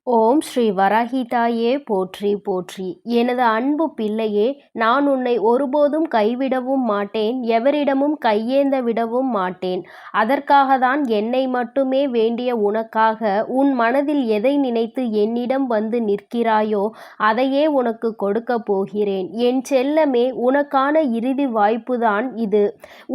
ஓம் ஸ்ரீ வராஹிதாயே போற்றி போற்றி. எனது அன்பு பிள்ளையே, நான் உன்னை ஒருபோதும் கைவிடவும் மாட்டேன், எவரிடமும் கையேந்த விடவும் மாட்டேன். அதற்காகத்தான் என்னை மட்டுமே வேண்டிய உனக்காக உன் மனதில் எதை நினைத்து என்னிடம் வந்து நிற்கிறாயோ அதையே உனக்கு கொடுக்கப் போகிறேன். என் செல்லமே, உனக்கான இறுதி வாய்ப்புதான் இது.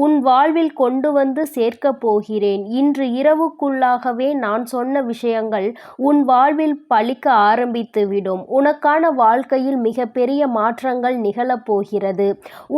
உன் வாழ்வில் கொண்டு வந்து சேர்க்கப் போகிறேன். இன்று இரவுக்குள்ளாகவே நான் சொன்ன விஷயங்கள் உன் வாழ்வில் பலிக்க ஆரம்பித்துவிடும். உனக்கான வாழ்க்கையில் மிகப்பெரிய மாற்றங்கள் நிகழப்போகிறது.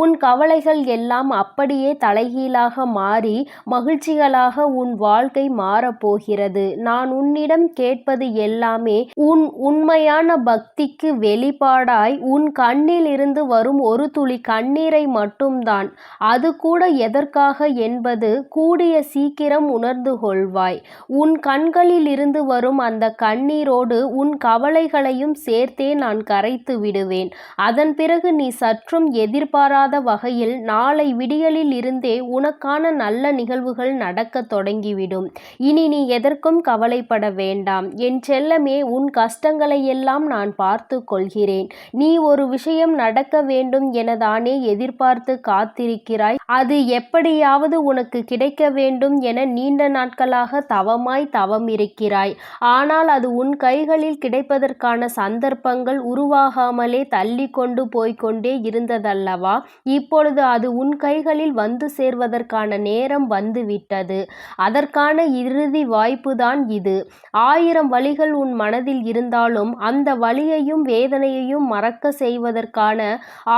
உன் கவலைகள் எல்லாம் அப்படியே தலைகீழாக மாறி மகிழ்ச்சிகளாக உன் வாழ்க்கை மாறப்போகிறது. நான் உன்னிடம் கேட்பது எல்லாமே உன் உண்மையான பக்திக்கு வெளிப்பாடாய் உன் கண்ணில் இருந்து வரும் ஒரு துளி கண்ணீரை மட்டும்தான். அது கூட எதற்காக என்பது கூடிய சீக்கிரம் உணர்ந்து கொள்வாய். உன் கண்களில் இருந்து வரும் அந்த கண்ணீரோடு உன் கவலைகளையும் சேர்த்தே நான் கரைத்து விடுவேன். அதன் பிறகு நீ சற்றும் எதிர்பாராத வகையில் நாளை விடியலில் இருந்தே உனக்கான நல்ல நிகழ்வுகள் நடக்க தொடங்கிவிடும். இனி நீ எதற்கும் கவலைப்பட வேண்டாம் என் செல்லமே. உன் கஷ்டங்களை எல்லாம் நான் பார்த்து கொள்கிறேன். நீ ஒரு விஷயம் நடக்க வேண்டும் எனதானே எதிர்பார்த்து காத்திருக்கிறாய். அது எப்படியாவது உனக்கு கிடைக்க வேண்டும் என நீண்ட நாட்களாக தவமாய் தவம் இருக்கிறாய். ஆனால் அது உன் கைகளில் கிடைப்பதற்கான சந்தர்ப்பங்கள் உருவாகாமலே தள்ளி கொண்டு போய்கொண்டே இருந்ததல்லவா? இப்பொழுது அது உன் கைகளில் வந்து சேர்வதற்கான நேரம் வந்துவிட்டது. அதற்கான இறுதி வாய்ப்புதான் இது. 1000 வழிகள் உன் மனதில் இருந்தாலும் அந்த வலியையும் வேதனையையும் மறக்க செய்வதற்கான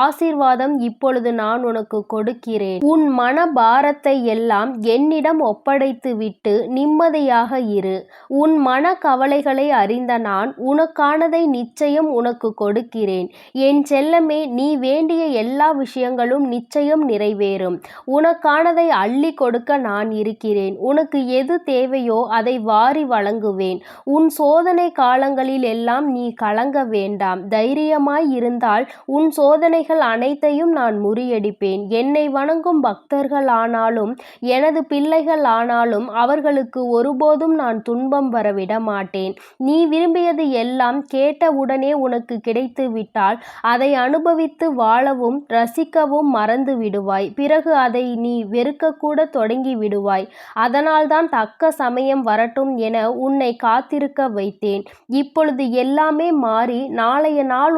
ஆசீர்வாதம் இப்பொழுது நான் உனக்கு கொடுக்கிறேன். உன் மன பாரத்தை எல்லாம் என்னிடம் ஒப்படைத்துவிட்டு நிம்மதியாக இரு. உன் மன கவலைகளை அறிந்த நான் உனக்கானதை நிச்சயம் உனக்கு கொடுக்கிறேன். என் செல்லமே, நீ வேண்டிய எல்லா விஷயங்களும் நிச்சயம் நிறைவேறும். உனக்கானதை அள்ளி கொடுக்க நான் இருக்கிறேன். உனக்கு எது தேவையோ அதை வாரி வழங்குவேன். உன் சோதனை காலங்களில் எல்லாம் நீ கலங்க வேண்டாம். தைரியமாய் இருந்தால் உன் சோதனைகள் அனைத்தையும் நான் முறியடிப்பேன். என்னை வணங்கும் பக்தர்கள் ஆனாலும் எனது பிள்ளைகள் ஆனாலும் அவர்களுக்கு ஒருபோதும் நான் துன்பம் வரவிட மாட்டேன். நீ விரும்பியது எல்லாம் கேட்டவுடனே உனக்கு கிடைத்து விட்டால் அதை அனுபவித்து வாழவும் ரசிக்கவும் மறந்து விடுவாய். பிறகு அதை நீ வெறுக்கக்கூட தொடங்கி விடுவாய். அதனால்தான் தக்க சமயம் வரட்டும் என உன்னை காத்திருக்க வைத்தேன். இப்பொழுது எல்லாமே மாறி நாளைய நாள்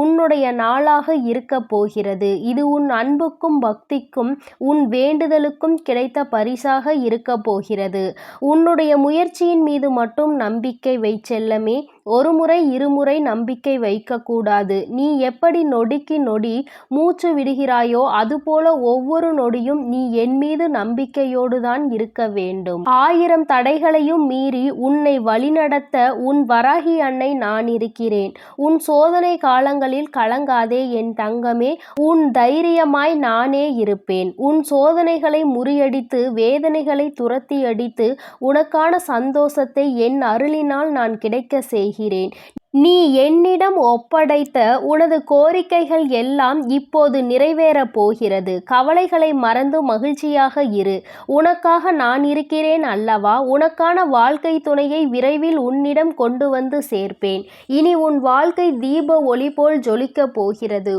உன்னுடைய நாளாக இருக்கப் போகிறது. இது உன் அன்புக்கும் பக்திக்கும் உன் வேண்டுதலுக்கும் கிடைத்த பரிசாக இருக்கப் போகிறது. உன்னுடைய முயற்சியின் மீது மட்டும் நம்பிக்கை வை செல்லமே. ஒரு முறை இருமுறை நம்பிக்கை வைக்கக்கூடாது. நீ எப்படி நொடிக்கு நொடி மூச்சு விடுகிறாயோ அதுபோல ஒவ்வொரு நொடியும் நீ என் மீது நம்பிக்கையோடு தான் இருக்க வேண்டும். 1000 தடைகளையும் மீறி உன்னை வழிநடத்த உன் வராகி அன்னை நான் இருக்கிறேன். உன் சோதனை காலங்களில் கலங்காதே என் தங்கமே. உன் தைரியமாய் நானே இருப்பேன். உன் சோதனைகளை முறியடித்து வேதனைகளை துரத்தி அடித்து உனக்கான சந்தோஷத்தை என் அருளினால் நான் கிடைக்க செய்கிறேன். நீ என்னிடம் ஒப்படைத்த உனது கோரிக்கைகள் எல்லாம் இப்போது நிறைவேறப் போகிறது. கவலைகளை மறந்து மகிழ்ச்சியாக இரு. உனக்காக நான் இருக்கிறேன் அல்லவா? உனக்கான வாழ்க்கை துணையை விரைவில் உன்னிடம் கொண்டு வந்து சேர்ப்பேன். இனி உன் வாழ்க்கை தீப ஒளி போல் ஜொலிக்கப் போகிறது.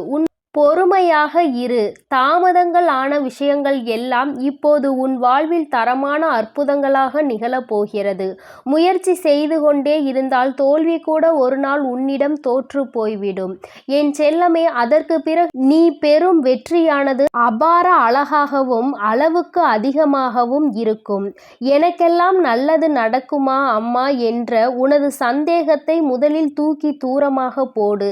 பொறுமையாக இரு. தாமதங்கள் ஆன விஷயங்கள் எல்லாம் இப்போது உன் வாழ்வில் தரமான அற்புதங்களாக நிகழப்போகிறது. முயற்சி செய்து கொண்டே இருந்தால் தோல்வி கூட ஒரு நாள் உன்னிடம் தோற்று போய்விடும் என் செல்லமே. அதற்கு பிறகு நீ பெறும் வெற்றியானது அபார அழகாகவும் அளவுக்கு அதிகமாகவும் இருக்கும். எனக்கெல்லாம் நல்லது நடக்குமா அம்மா என்ற உனது சந்தேகத்தை முதலில் தூக்கி தூரமாக போடு.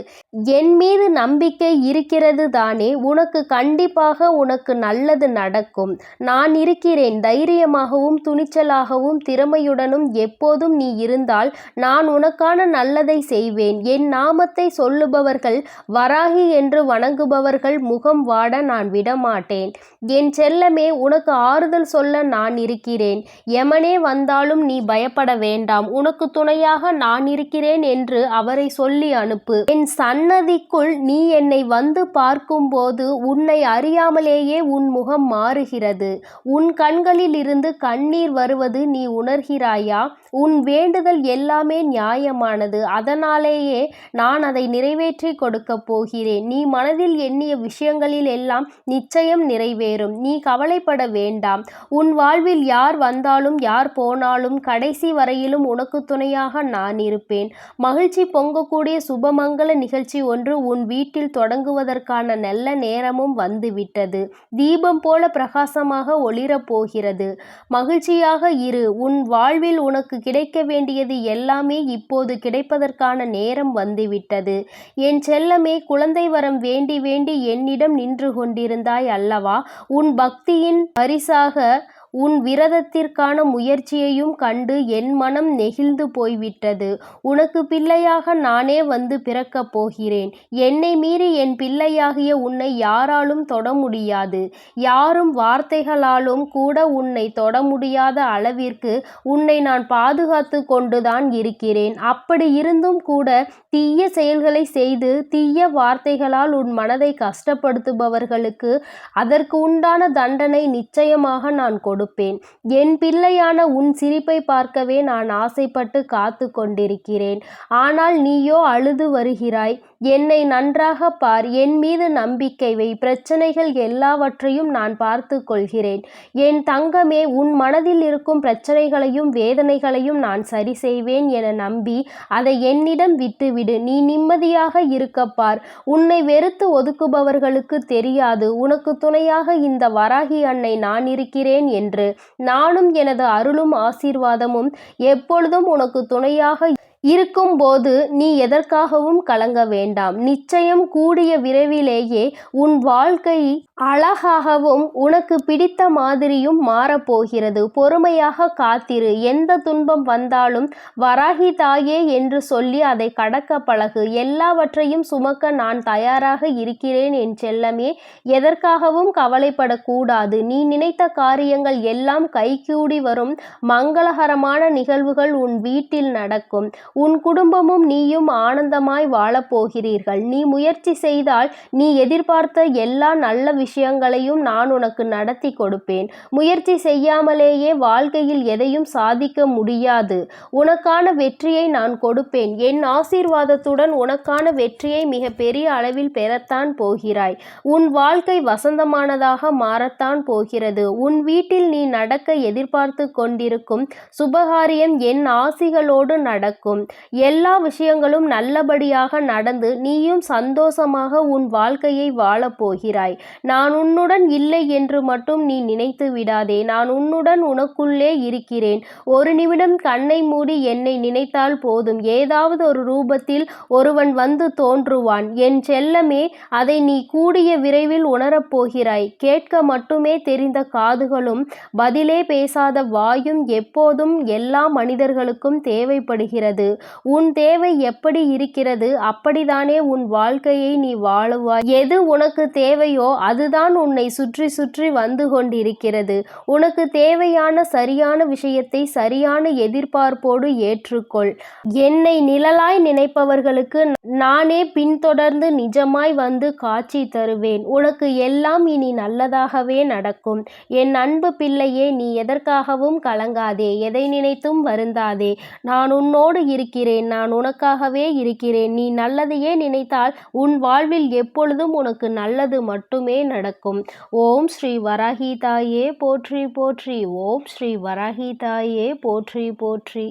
என் மீது நம்பிக்கை இருக்கிறது தானே? உனக்கு கண்டிப்பாக உனக்கு நல்லது நடக்கும். நான் இருக்கிறேன். தைரியமாகவும் துணிச்சலாகவும் திறமையுடனும் எப்போதும் நீ இருந்தால் நான் உனக்கான நல்லதை செய்வேன். என் நாமத்தை சொல்லுபவர்கள் வராகி என்று வணங்குபவர்கள் முகம் வாட நான் விடமாட்டேன். என் செல்லமே, உனக்கு ஆறுதல் சொல்ல நான் இருக்கிறேன். எமனே வந்தாலும் நீ பயப்பட வேண்டாம். உனக்கு துணையாக நான் இருக்கிறேன் என்று அவரை சொல்லி அனுப்பு. என் சன்னதிக்குள் நீ என்னை வந்து பார்க்கும்போது உன்னை அறியாமலேயே உன் முகம் மாறுகிறது. உன் கண்களில் இருந்து கண்ணீர் வருவது நீ உணர்கிறாயா? உன் வேண்டுதல் எல்லாமே நியாயமானது. அதனாலேயே நான் அதை நிறைவேற்றி கொடுக்கப் போகிறேன். நீ மனதில் எண்ணிய விஷயங்களில் எல்லாம் நிச்சயம் நிறைவேறும். நீ கவலைப்பட வேண்டாம். உன் வாழ்வில் யார் வந்தாலும் யார் போனாலும் கடைசி வரையிலும் உனக்கு துணையாக நான் இருப்பேன். மகிழ்ச்சி பொங்கக்கூடிய சுபமங்கல நிகழ்ச்சி ஒன்று உன் வீட்டில் தொடங்குவதற்கான நல்ல நேரமும் வந்துவிட்டது. தீபம் போல பிரகாசமாக ஒளிரப் போகிறது. மகிழ்ச்சியாக இரு. உன் வாழ்வில் உனக்கு கிடைக்க வேண்டியது எல்லாமே இப்போது கிடைப்பதற்கான நேரம் வந்துவிட்டது. என் செல்லமே, குழந்தை வரம் வேண்டி வேண்டி என்னிடம் நின்று கொண்டிருந்தாய் அல்லவா? உன் பக்தியின் பரிசாக உன் விரதத்திற்கான முயற்சியையும் கண்டு என் மனம் நெகிழ்ந்து போய்விட்டது. உனக்கு பிள்ளையாக நானே வந்து பிறக்கப் போகிறேன். என்னை மீறி என் பிள்ளையாகிய உன்னை யாராலும் தொட முடியாது. யாரும் வார்த்தைகளாலும் கூட உன்னை தொட முடியாத அளவிற்கு உன்னை நான் பாதுகாத்து கொண்டுதான் இருக்கிறேன். அப்படி இருந்தும் கூட தீய செயல்களை செய்து தீய வார்த்தைகளால் உன் மனதை கஷ்டப்படுத்துபவர்களுக்கு அதற்கு உண்டான தண்டனை நிச்சயமாக நான் கொடுப்பேன். என் பிள்ளையான உன் சிரிப்பை பார்க்கவே நான் ஆசைப்பட்டு காத்து கொண்டிருக்கிறேன். ஆனால் நீயோ அழுது வருகிறாய். என்னை நன்றாக பார். என் மீது நம்பிக்கை வை. பிரச்சனைகள் எல்லாவற்றையும் நான் பார்த்து கொள்கிறேன். என் தங்கமே, உன் மனதில் இருக்கும் பிரச்சனைகளையும் வேதனைகளையும் நான் சரி செய்வேன் என நம்பி அதை என்னிடம் விட்டுவிடு. நீ நிம்மதியாக இருக்கப்பார். உன்னை வெறுத்து ஒதுக்குபவர்களுக்கு தெரியாது உனக்கு துணையாக இந்த வராகி அன்னை நான் இருக்கிறேன் என்று. நானும் எனது அருளும் ஆசீர்வாதமும் எப்பொழுதும் உனக்கு துணையாக இருக்கும்போது நீ எதற்காகவும் கலங்க வேண்டாம். நிச்சயம் கூடிய விரைவிலேயே உன் வாழ்க்கை அழகாகவும் உனக்கு பிடித்த மாதிரியும் மாறப்போகிறது. பொறுமையாக காத்திரு. எந்த துன்பம் வந்தாலும் வராகி தாயே என்று சொல்லி அதை கடக்க பழகு. எல்லாவற்றையும் சுமக்க நான் தயாராக இருக்கிறேன் என் செல்லமே. எதற்காகவும் கவலைப்படக்கூடாது. நீ நினைத்த காரியங்கள் எல்லாம் கைகூடி வரும். மங்களகரமான நிகழ்வுகள் உன் வீட்டில் நடக்கும். உன் குடும்பமும் நீயும் ஆனந்தமாய் வாழப்போகிறீர்கள். நீ முயற்சி செய்தால் நீ எதிர்பார்த்த எல்லா நல்ல விஷயங்களையும் நான் உனக்கு நடத்தி கொடுப்பேன். முயற்சி செய்யாமலேயே வாழ்க்கையில் எதையும் சாதிக்க முடியாது. உனக்கான வெற்றியை நான் கொடுப்பேன். என் ஆசீர்வாதத்துடன் உனக்கான வெற்றியை மிக பெரிய அளவில் பெறத்தான் போகிறாய். உன் வாழ்க்கை வசந்தமானதாக மாறத்தான் போகிறது. உன் வீட்டில் நீ நடக்க எதிர்பார்த்து கொண்டிருக்கும் சுபகாரியம் என் ஆசிகளோடு நடக்கும். எல்லா விஷயங்களும் நல்லபடியாக நடந்து நீயும் சந்தோஷமாக உன் வாழ்க்கையை வாழப்போகிறாய். நான் உன்னுடன் இல்லை என்று மட்டும் நீ நினைத்து விடாதே. நான் உன்னுடன் உனக்குள்ளே இருக்கிறேன். ஒரு நிமிடம் கண்ணை மூடி என்னை நினைத்தால் போதும். ஏதாவது ஒரு ரூபத்தில் ஒருவன் வந்து தோன்றுவான். என் செல்லமே, அதை நீ கூடிய விரைவில் உணரப்போகிறாய். கேட்க மட்டுமே தெரிந்த காதுகளும் பதிலே பேசாத வாயும் எப்போதும் எல்லா மனிதர்களுக்கும் தேவைப்படுகிறது. உன் தேவை எப்படி இருக்கிறது அப்படித்தானே உன் வாழ்க்கையை நீ வாழுவாய். எது உனக்கு தேவையோ அதுதான் உன்னை சுற்றி சுற்றி வந்து கொண்டிருக்கிறது. உனக்கு தேவையான சரியான விஷயத்தை சரியான எதிர்பார்ப்போடு ஏற்றுக்கொள். என்னை நிழலாய் நினைப்பவர்களுக்கு நானே பின்தொடர்ந்து நிஜமாய் வந்து காட்சி தருவேன். உனக்கு எல்லாம் இனி நல்லதாகவே நடக்கும். என் அன்பு பிள்ளையே, நீ எதற்காகவும் கலங்காதே. எதை நினைத்தும் வருந்தாதே. நான் உன்னோடு இருக்கிறேன். நான் உனக்காகவே இருக்கிறேன். நீ நல்லதையே நினைத்தால் உன் வாழ்வில் எப்பொழுதும் உனக்கு நல்லது மட்டுமே நடக்கும். ஓம் ஸ்ரீ வராகி தாயே போற்றி போற்றி. ஓம் ஸ்ரீ வராகி தாயே போற்றி போற்றி.